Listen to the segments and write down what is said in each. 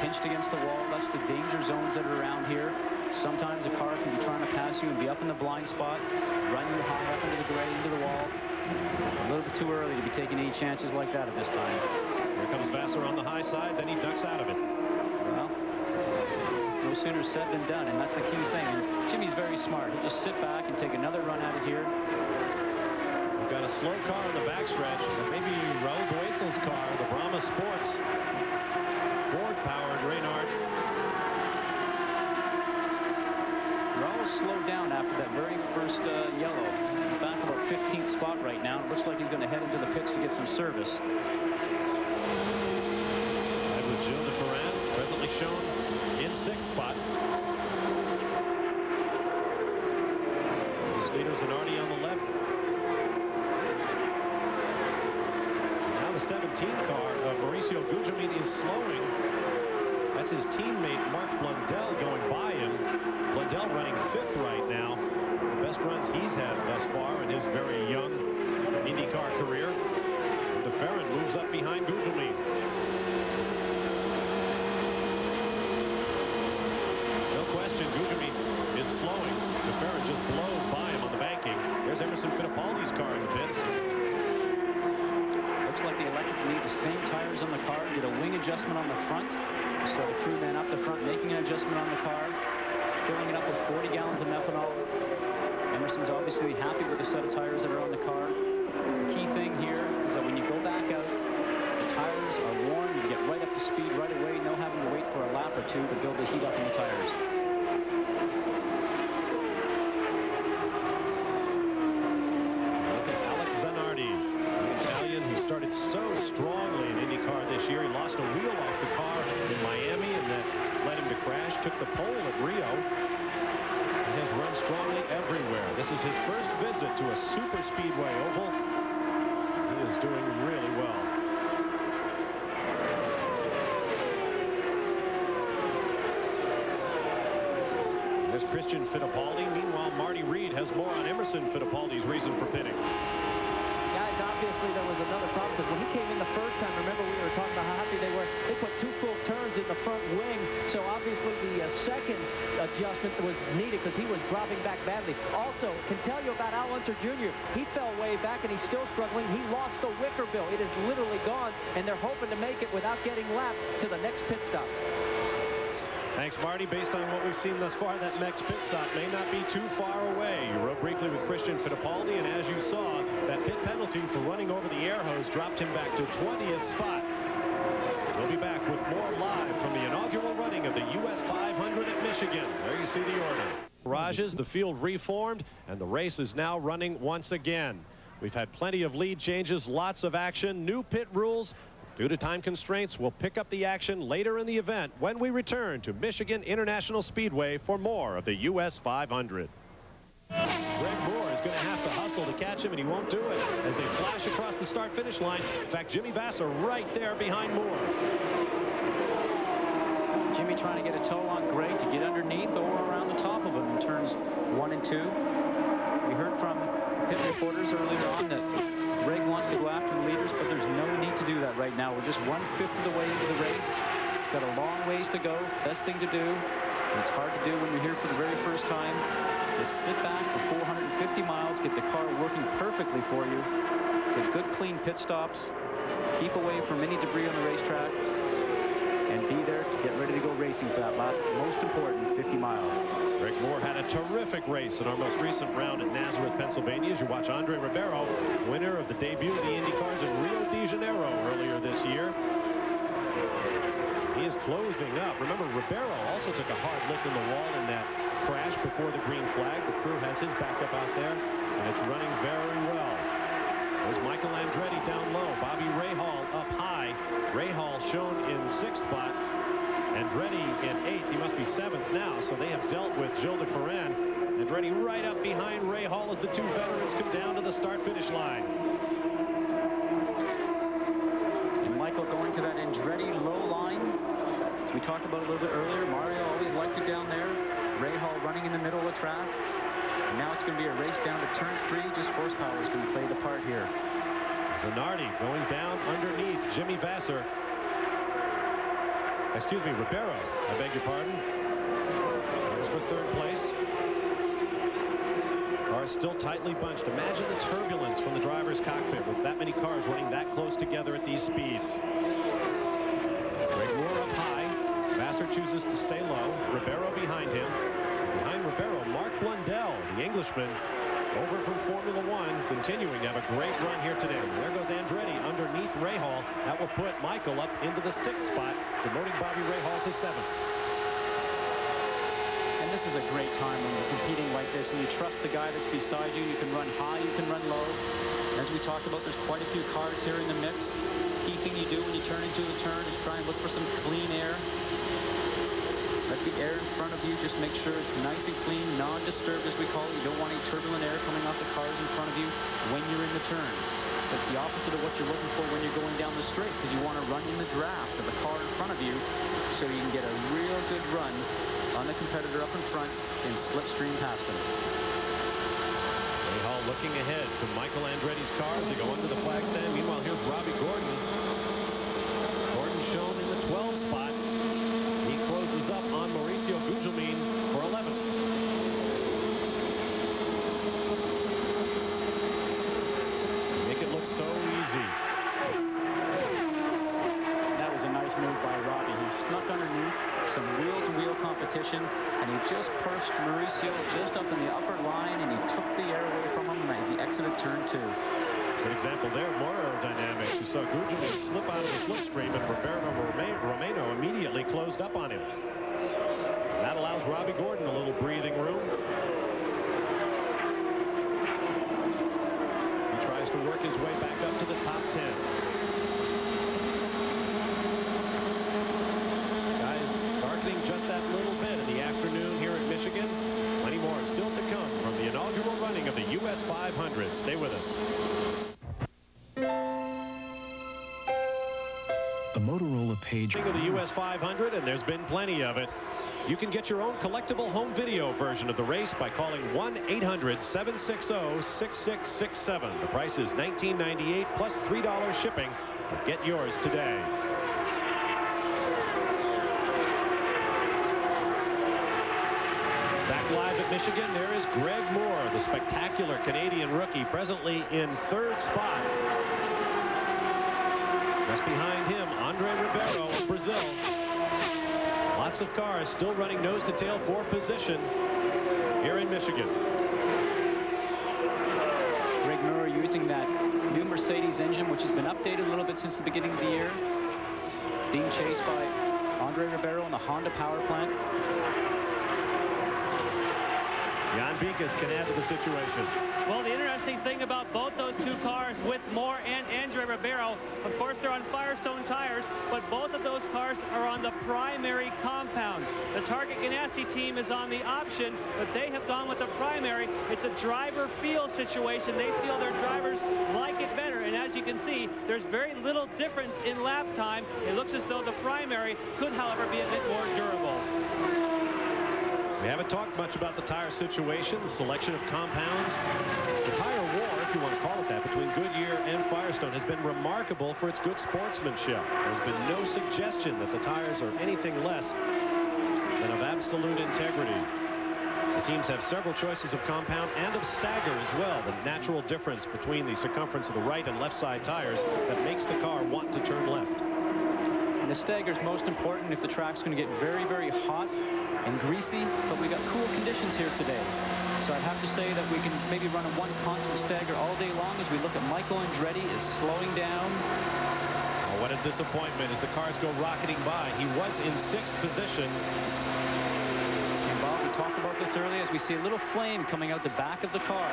pinched against the wall. That's the danger zones that are around here. Sometimes a car can be trying to pass you and be up in the blind spot, run you high up into the gray, into the wall. A little bit too early to be taking any chances like that at this time. Here comes Vasser on the high side, then he ducks out of it. Well, no sooner said than done, and that's the key thing. And Jimmy's very smart. He'll just sit back and take another run at it here. We've got a slow car in the backstretch. Maybe Raul Boesel's car, the Brahma Sports. Ford-powered Reynard. Raul slowed down after that very first yellow. He's back about 15th spot right now. It looks like he's going to head into the pits to get some service. That was Gilles de Ferran, presently shown in 6th spot. Luis Leader Zanardi on the left. Now the 17 car of Mauricio Gugelmin is slowing. That's his teammate Mark Blundell going by him. Blundell running 5th right now. The best runs he's had thus far in his very young IndyCar career. And de Ferran moves up behind Gugelmin. No question, Gugelmin is slowing. De Ferran just blows by him on the banking. There's Emerson Fittipaldi's car in the pits. Looks like the electric need the same tires on the car. Did a wing adjustment on the front. So the crewman up the front making an adjustment on the car, filling it up with 40 gallons of methanol. Emerson's obviously happy with the set of tires that are on the car. The key thing here is that when you go back out, the tires are warm. You get right up to speed right away, no having to wait for a lap or two to build the heat up in the tires. Look at Alex Zanardi, the Italian who started so strongly in IndyCar this year. He lost a wheel off the car in Miami, and that led him to crash. Took the pole at Rio. He has run strongly everywhere. This is his first visit to a super speedway oval. He is doing really well. There's Christian Fittipaldi. Meanwhile, Marty Reed has more on Emerson Fittipaldi's reason for pitting. Guys, obviously there was another problem because when he came in the first time, remember we were talking about how happy they were. They put 2 full turns in the front wing, so obviously the second adjustment was needed because he was dropping back badly. Also, can tell you about Al Unser Jr. He fell way back and he's still struggling. He lost the wicker bill. It is literally gone, and they're hoping to make it without getting lapped to the next pit stop. Thanks, Marty. Based on what we've seen thus far, that next pit stop may not be too far away. You rode briefly with Christian Fittipaldi, and as you saw, that pit penalty for running over the air hose dropped him back to 20th spot. We'll be back with more live from the inaugural running of the US 500 at Michigan. There you see the order. Garages, the field reformed, and the race is now running once again. We've had plenty of lead changes, lots of action, new pit rules. Due to time constraints, we'll pick up the action later in the event when we return to Michigan International Speedway for more of the US 500. Greg Moore is going to have to hustle to catch him, and he won't do it as they flash across the start-finish line. In fact, Jimmy Vasser right there behind Moore. Jimmy trying to get a toe on Greg to get underneath or around the top of him in turns 1 and 2. We heard from pit reporters earlier on that Greg wants to go after the leaders, but there's no need to do that right now. We're just 1/5 of the way into the race. Got a long ways to go. Best thing to do, and it's hard to do when you're here for the very first time, is just sit back for 450 miles, get the car working perfectly for you, get good clean pit stops, keep away from any debris on the racetrack, and be there to get ready to go racing for that last, most important 50 miles. Greg Moore had a terrific race in our most recent round at Nazareth, Pennsylvania, as you watch Andre Ribeiro, winner of the debut of the IndyCars in Rio de Janeiro earlier this year. He is closing up. Remember, Ribeiro also took a hard lick in the wall in that crash before the green flag. The crew has his backup out there, and it's running very well. There's Michael Andretti down low. Bobby Rahal up high. Rahal shown in 6th spot. Andretti in 8th. He must be 7th now, so they have dealt with Gilles de Ferran. Andretti right up behind Rahal as the 2 veterans come down to the start-finish line. And Michael going to that Andretti low line. As we talked about a little bit earlier, Mario always liked it down there. Rahal running in the middle of the track. And now it's going to be a race down to turn 3. Just horsepower is going to play the part here. Zanardi going down underneath Jimmy Vasser. Excuse me, Ribeiro. I beg your pardon. That was for third place. Cars still tightly bunched. Imagine the turbulence from the driver's cockpit with that many cars running that close together at these speeds. Greg Moore up high. Vassar chooses to stay low. Ribeiro behind him. Behind Ribeiro, Mark Blundell, the Englishman, over from Formula One, continuing to have a great run here today. There goes Andretti underneath Rahal. That will put Michael up into the 6th spot, demoting Bobby Rahal to 7th. And this is a great time when you're competing like this and you trust the guy that's beside you. You can run high, you can run low. As we talked about, there's quite a few cars here in the mix. Key thing you do when you turn into the turn is try and look for some clean air. Let the air in front of you just make sure it's nice and clean, non-disturbed as we call it. You don't want any turbulent air coming off the cars in front of you when you're in the turns. That's the opposite of what you're looking for when you're going down the straight, because you want to run in the draft of the car in front of you so you can get a real good run on the competitor up in front and slipstream past him. Rahal looking ahead to Michael Andretti's cars to go under the flag stand. Meanwhile, here's Robbie Gordon. Gordon shown in the 12th spot. He closes up on Mauricio Gugelmin for 11th. Make it look so easy. That was a nice move by Robbie. He snuck underneath some wheel-to-wheel competition, and he just perched Mauricio just up in the upper line, and he took the air away from him as he exited turn 2. Good example there, more aerodynamics. You saw Gugelmin slip out of the slipstream, and Roberto Romano immediately closed up on him. That allows Robbie Gordon a little breathing room. He tries to work his way back up to the top 10. Skies darkening just that little bit in the afternoon here in Michigan. Plenty more still to come from the inaugural running of the US 500. Stay with us. The Motorola Page of the US 500, and there's been plenty of it. You can get your own collectible home video version of the race by calling 1-800-760-6667. The price is $19.98 plus $3 shipping. Get yours today. Back live at Michigan, there is Greg Moore, the spectacular Canadian rookie, presently in 3rd spot. Just behind him, Andre Ribeiro of Brazil. Lots of cars still running nose to tail for position here in Michigan. Greg Moore using that new Mercedes engine, which has been updated a little bit since the beginning of the year. Being chased by Andre Ribeiro in the Honda power plant. Jan Bikas can add to the situation. Well, the interesting thing about both those two cars with Moore and Andre Ribeiro, of course, they're on Firestone tires, but both of those cars are on the primary compound. The Target Ganassi team is on the option, but they have gone with the primary. It's a driver feel situation. They feel their drivers like it better, and as you can see, there's very little difference in lap time. It looks as though the primary could, however, be a bit more durable. We haven't talked much about the tire situation, the selection of compounds. The tire war, if you want to call it that, between Goodyear and Firestone has been remarkable for its good sportsmanship. There's been no suggestion that the tires are anything less than of absolute integrity. The teams have several choices of compound and of stagger as well, the natural difference between the circumference of the right and left side tires that makes the car want to turn left. And the stagger is most important if the track's going to get very, very hot and greasy, but we got cool conditions here today. So I'd have to say that we can maybe run a one constant stagger all day long as we look at Michael Andretti is slowing down. Oh, what a disappointment as the cars go rocketing by. He was in 6th position. And Bob, we talked about this earlier as we see a little flame coming out the back of the car.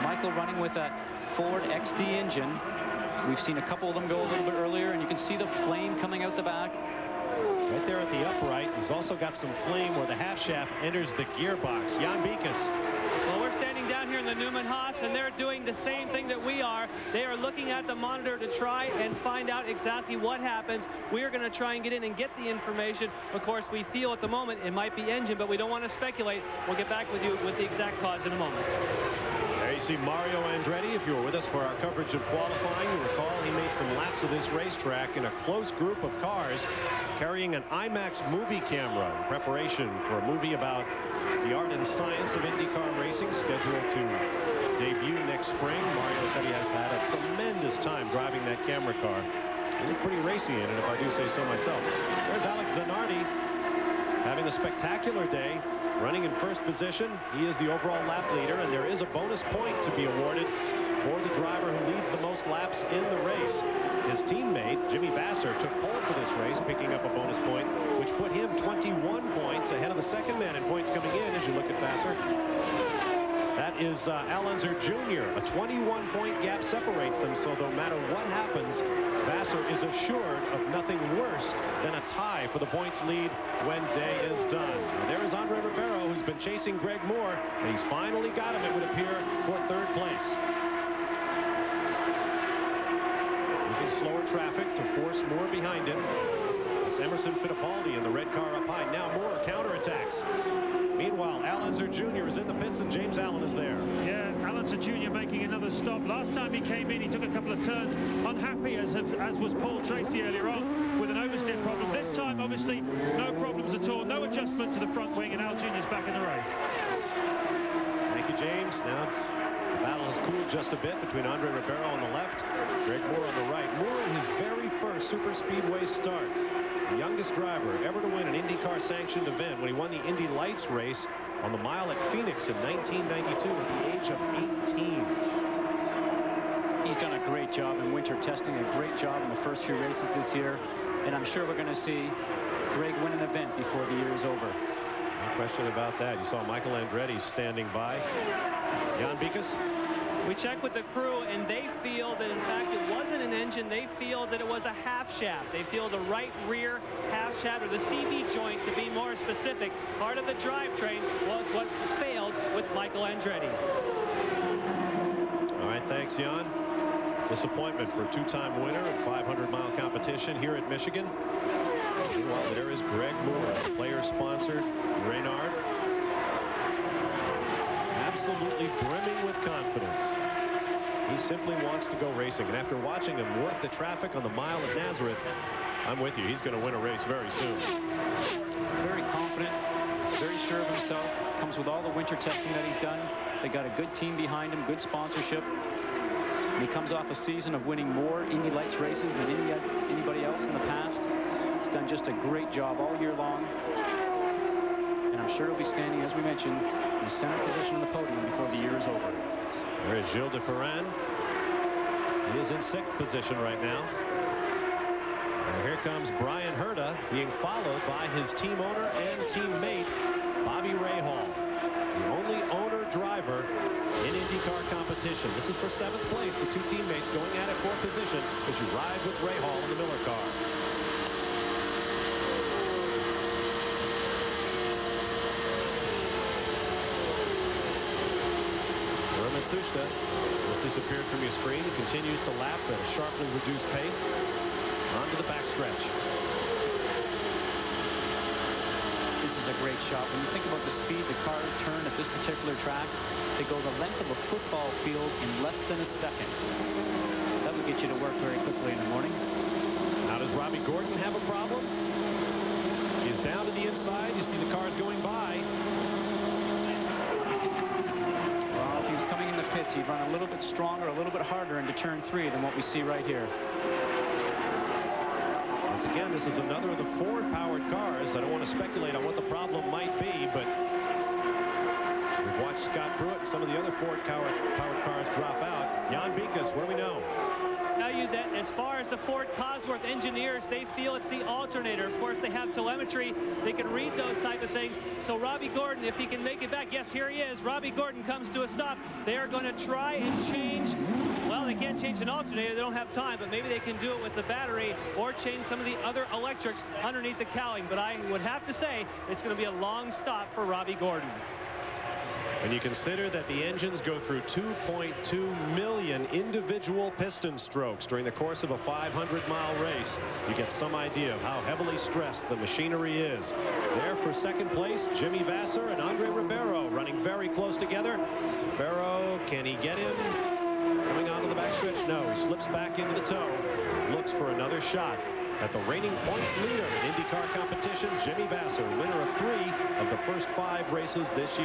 Michael running with that Ford XD engine. We've seen a couple of them go a little bit earlier, and you can see the flame coming out the back. Right there at the upright. He's also got some flame where the half shaft enters the gearbox. Jan Bikas. Well, we're standing down here in the Newman Haas, and they're doing the same thing that we are. They are looking at the monitor to try and find out exactly what happens. We are going to try and get in and get the information. Of course, we feel at the moment it might be engine, but we don't want to speculate. We'll get back with you with the exact cause in a moment. There There you see Mario Andretti. If you were with us for our coverage of qualifying, you recall he made some laps of this racetrack in a close group of cars carrying an IMAX movie camera in preparation for a movie about the art and science of IndyCar racing, scheduled to debut next spring. Mario said he has had a tremendous time driving that camera car. He looked pretty racy in it, if I do say so myself. There's Alex Zanardi having a spectacular day, running in first position. He is the overall lap leader, and there is a bonus point to be awarded for the driver who leads the most laps in the race. His teammate, Jimmy Vasser, took pole for this race, picking up a bonus point, which put him 21 points ahead of the second man in points coming in as you look at Vasser. That is Al Unser Jr. A 21-point gap separates them, so no matter what happens, Vasser is assured of nothing worse than a tie for the points lead when day is done. Now, there is Andre Ribeiro, who's been chasing Greg Moore, and he's finally got him, it would appear, for third place. Using slower traffic to force Moore behind him. It's Emerson Fittipaldi in the red car up high. Now Moore counterattacks. Meanwhile, Al Unser Jr. is in the pits and James Allen is there. Yeah, Al Unser Jr. making another stop. Last time he came in, he took a couple of turns. Unhappy, as was Paul Tracy earlier on, with an oversteer problem. This time, obviously, no problems at all. No adjustment to the front wing, and Al Jr.'s back in the race. Thank you, James. Now, the battle has cooled just a bit between Andre Ribeiro on the left, Greg Moore on the right. Moore in his very first super speedway start. The youngest driver ever to win an IndyCar sanctioned event when he won the Indy Lights race on the mile at Phoenix in 1992 at the age of 18. He's done a great job in winter testing, a great job in the first few races this year, and I'm sure we're going to see Greg win an event before the year is over. No question about that. You saw Michael Andretti standing by. Jan Bikus. We checked with the crew, and they feel that, in fact, it wasn't an engine. They feel that it was a half shaft. They feel the right rear half shaft, or the CV joint, to be more specific. Part of the drivetrain was what failed with Michael Andretti. All right, thanks, Jan. Disappointment for a two-time winner of 500-mile competition here at Michigan. Meanwhile, there is Greg Moore, player-sponsored Reynard. Absolutely brimming with confidence. He simply wants to go racing, and after watching him work the traffic on the mile at Nazareth, I'm with you. He's going to win a race very soon. Very confident, very sure of himself. Comes with all the winter testing that he's done. They got a good team behind him, good sponsorship. And he comes off a season of winning more Indy Lights races than anybody else in the past. He's done just a great job all year long. And I'm sure he'll be standing, as we mentioned, in the center position on the podium before the year is over. There is Gilles de Ferran. He is in sixth position right now. And here comes Brian Herta, being followed by his team owner and teammate, Bobby Rahal, the only owner-driver in IndyCar competition. This is for seventh place. The two teammates going at it for position as you ride with Rahal in the Miller car. Matsushita just disappeared from your screen. He continues to lap at a sharply reduced pace onto the backstretch. This is a great shot. When you think about the speed the cars turn at this particular track, they go the length of a football field in less than a second. That would get you to work very quickly in the morning. Now, does Robbie Gordon have a problem? He's down to the inside. You see the cars going by. Well, if he was coming in the pits, he'd run a little bit stronger, a little bit harder into turn 3 than what we see right here. Once again, this is another of the Ford-powered cars. I don't want to speculate on what the problem might be, but we've watched Scott Pruitt and some of the other Ford-powered cars drop out. Jan Bikus, what do we know? Tell you that as far as the Ford Cosworth engineers, they feel it's the alternator. Of course, they have telemetry. They can read those type of things. So Robbie Gordon, if he can make it back, yes, here he is. Robbie Gordon comes to a stop. They are going to try and change. Well, they can't change an alternator. They don't have time, but maybe they can do it with the battery or change some of the other electrics underneath the cowling. But I would have to say it's going to be a long stop for Robbie Gordon. When you consider that the engines go through 2.2 million individual piston strokes during the course of a 500-mile race, you get some idea of how heavily stressed the machinery is. There for second place, Jimmy Vasser and Andre Ribeiro running very close together. Ribeiro Can he get him? Coming onto the backstretch? No. He slips back into the toe. Looks for another shot at the reigning points leader in IndyCar competition, Jimmy Vasser, winner of 3 of the first 5 races this year.